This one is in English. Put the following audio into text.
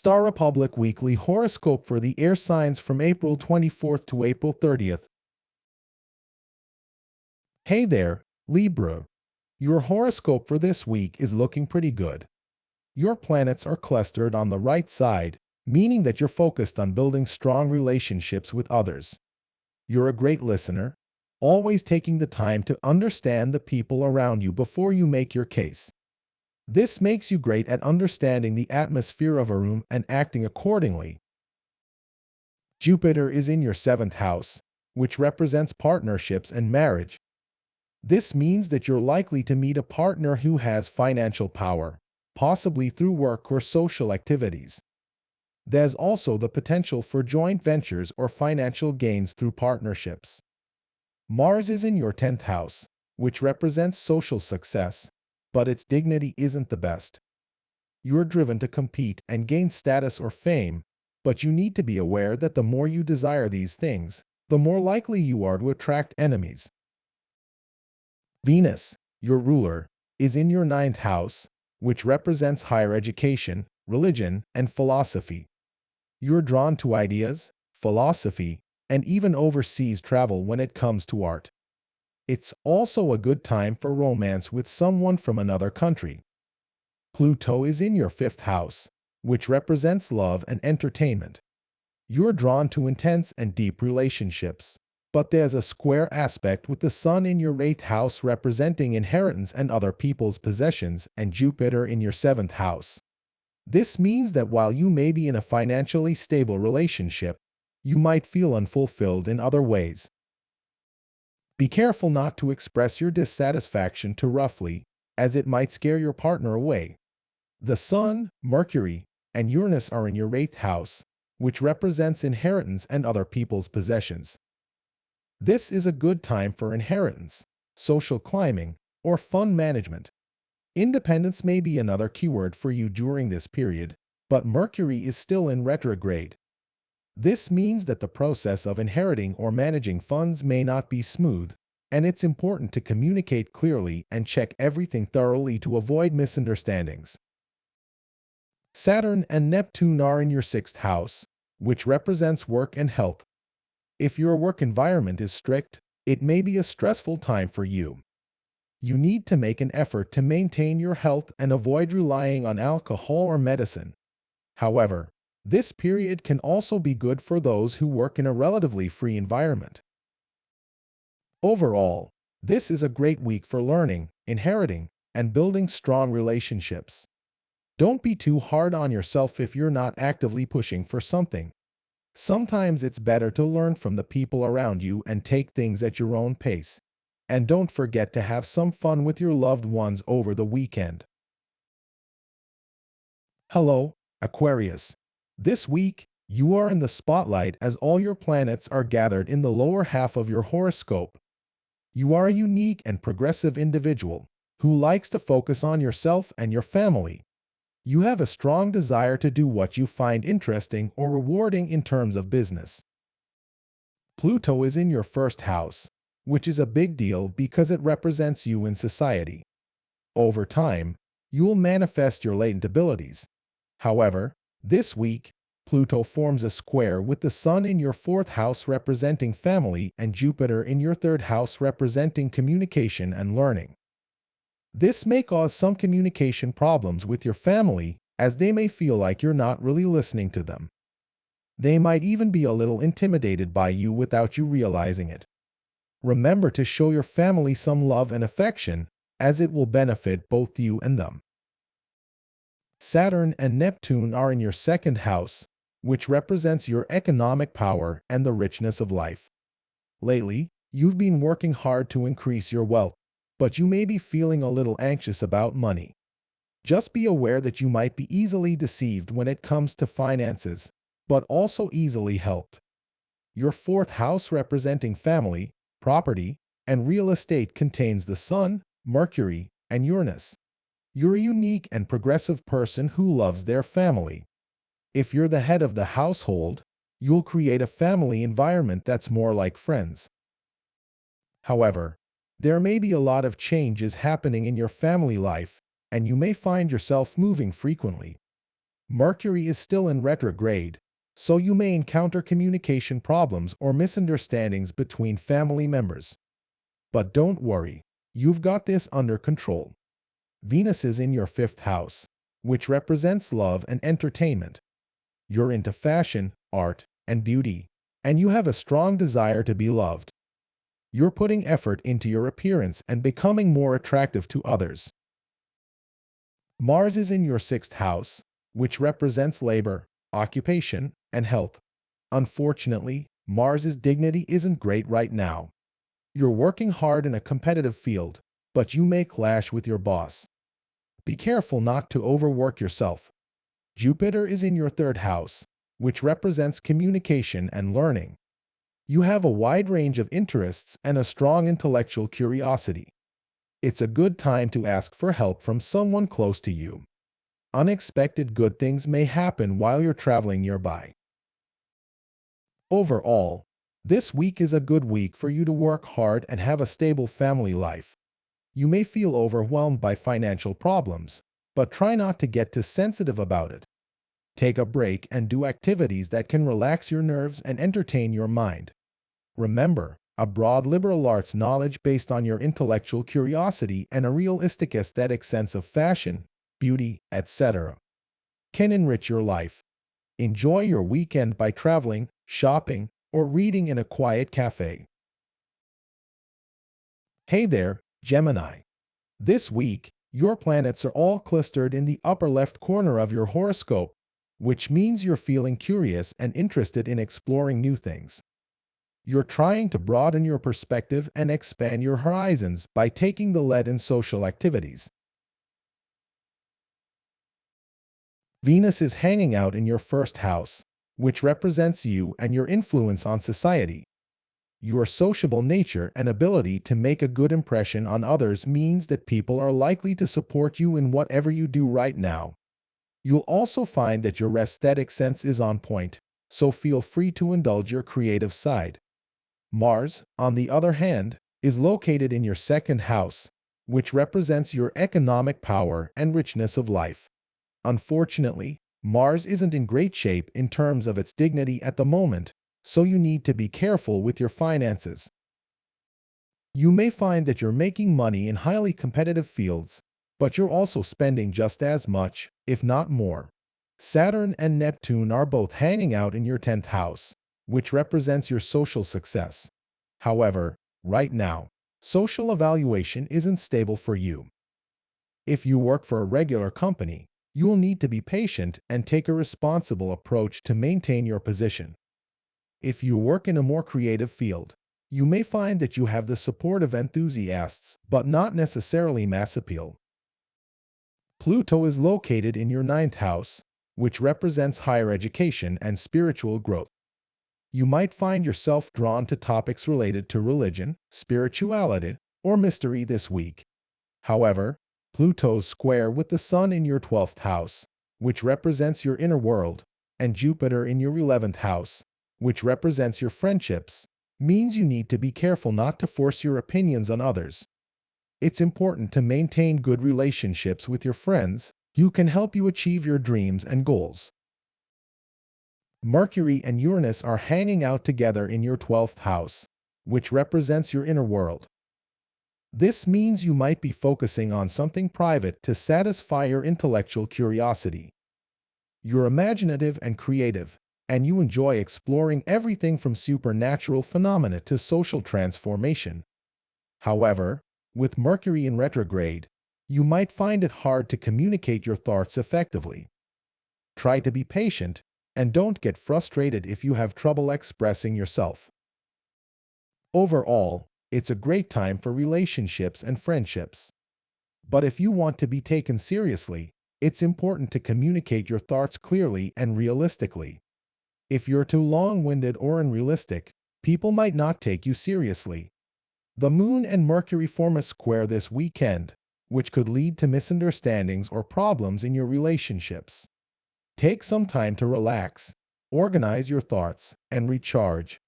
STARepublic Weekly Horoscope for the air signs from April 24th to April 30th. Hey there, Libra. Your horoscope for this week is looking pretty good. Your planets are clustered on the right side, meaning that you're focused on building strong relationships with others. You're a great listener, always taking the time to understand the people around you before you make your case. This makes you great at understanding the atmosphere of a room and acting accordingly. Jupiter is in your 7th house, which represents partnerships and marriage. This means that you're likely to meet a partner who has financial power, possibly through work or social activities. There's also the potential for joint ventures or financial gains through partnerships. Mars is in your 10th house, which represents social success, but its dignity isn't the best. You're driven to compete and gain status or fame, but you need to be aware that the more you desire these things, the more likely you are to attract enemies. Venus, your ruler, is in your 9th house, which represents higher education, religion, and philosophy. You're drawn to ideas, philosophy, and even overseas travel when it comes to art. It's also a good time for romance with someone from another country. Pluto is in your 5th house, which represents love and entertainment. You're drawn to intense and deep relationships, but there's a square aspect with the Sun in your 8th house representing inheritance and other people's possessions and Jupiter in your 7th house. This means that while you may be in a financially stable relationship, you might feel unfulfilled in other ways. Be careful not to express your dissatisfaction too roughly, as it might scare your partner away. The Sun, Mercury, and Uranus are in your 8th house, which represents inheritance and other people's possessions. This is a good time for inheritance, social climbing, or fund management. Independence may be another keyword for you during this period, but Mercury is still in retrograde. This means that the process of inheriting or managing funds may not be smooth, and it's important to communicate clearly and check everything thoroughly to avoid misunderstandings. Saturn and Neptune are in your 6th house, which represents work and health. If your work environment is strict, it may be a stressful time for you. You need to make an effort to maintain your health and avoid relying on alcohol or medicine. However, this period can also be good for those who work in a relatively free environment. Overall, this is a great week for learning, inheriting, and building strong relationships. Don't be too hard on yourself if you're not actively pushing for something. Sometimes it's better to learn from the people around you and take things at your own pace. And don't forget to have some fun with your loved ones over the weekend. Hello, Aquarius. This week, you are in the spotlight as all your planets are gathered in the lower half of your horoscope. You are a unique and progressive individual who likes to focus on yourself and your family. You have a strong desire to do what you find interesting or rewarding in terms of business. Pluto is in your 1st house, which is a big deal because it represents you in society. Over time, you will manifest your latent abilities. However, this week, Pluto forms a square with the Sun in your 4th house representing family and Jupiter in your 3rd house representing communication and learning. This may cause some communication problems with your family, as they may feel like you're not really listening to them. They might even be a little intimidated by you without you realizing it. Remember to show your family some love and affection, as it will benefit both you and them. Saturn and Neptune are in your 2nd house, which represents your economic power and the richness of life. Lately, you've been working hard to increase your wealth, but you may be feeling a little anxious about money. Just be aware that you might be easily deceived when it comes to finances, but also easily helped. Your 4th house representing family, property, and real estate contains the Sun, Mercury, and Uranus. You're a unique and progressive person who loves their family. If you're the head of the household, you'll create a family environment that's more like friends. However, there may be a lot of changes happening in your family life, and you may find yourself moving frequently. Mercury is still in retrograde, so you may encounter communication problems or misunderstandings between family members. But don't worry, you've got this under control. Venus is in your fifth house, which represents love and entertainment. You're into fashion, art, and beauty, and you have a strong desire to be loved. You're putting effort into your appearance and becoming more attractive to others. Mars is in your sixth house, which represents labor, occupation, and health. Unfortunately, Mars's dignity isn't great right now. You're working hard in a competitive field, but you may clash with your boss. Be careful not to overwork yourself. Jupiter is in your third house, which represents communication and learning. You have a wide range of interests and a strong intellectual curiosity. It's a good time to ask for help from someone close to you. Unexpected good things may happen while you're traveling nearby. Overall, this week is a good week for you to work hard and have a stable family life. You may feel overwhelmed by financial problems, but try not to get too sensitive about it. Take a break and do activities that can relax your nerves and entertain your mind. Remember, a broad liberal arts knowledge based on your intellectual curiosity and a realistic aesthetic sense of fashion, beauty, etc. can enrich your life. Enjoy your weekend by traveling, shopping, or reading in a quiet cafe. Hey there, Gemini. This week, your planets are all clustered in the upper left corner of your horoscope, which means you're feeling curious and interested in exploring new things. You're trying to broaden your perspective and expand your horizons by taking the lead in social activities. Venus is hanging out in your first house, which represents you and your influence on society. Your sociable nature and ability to make a good impression on others means that people are likely to support you in whatever you do right now. You'll also find that your aesthetic sense is on point, so feel free to indulge your creative side. Mars, on the other hand, is located in your second house, which represents your economic power and richness of life. Unfortunately, Mars isn't in great shape in terms of its dignity at the moment, so you need to be careful with your finances. You may find that you're making money in highly competitive fields, but you're also spending just as much, if not more. Saturn and Neptune are both hanging out in your 10th house, which represents your social success. However, right now, social evaluation isn't stable for you. If you work for a regular company, you will need to be patient and take a responsible approach to maintain your position. If you work in a more creative field, you may find that you have the support of enthusiasts, but not necessarily mass appeal. Pluto is located in your 9th house, which represents higher education and spiritual growth. You might find yourself drawn to topics related to religion, spirituality, or mystery this week. However, Pluto's square with the Sun in your 12th house, which represents your inner world, and Jupiter in your 11th house, which represents your friendships, means you need to be careful not to force your opinions on others. It's important to maintain good relationships with your friends who can help you achieve your dreams and goals. Mercury and Uranus are hanging out together in your 12th house, which represents your inner world. This means you might be focusing on something private to satisfy your intellectual curiosity. You're imaginative and creative, and you enjoy exploring everything from supernatural phenomena to social transformation. However, with Mercury in retrograde, you might find it hard to communicate your thoughts effectively. Try to be patient, and don't get frustrated if you have trouble expressing yourself. Overall, it's a great time for relationships and friendships. But if you want to be taken seriously, it's important to communicate your thoughts clearly and realistically. If you're too long-winded or unrealistic, people might not take you seriously. The Moon and Mercury form a square this weekend, which could lead to misunderstandings or problems in your relationships. Take some time to relax, organize your thoughts, and recharge.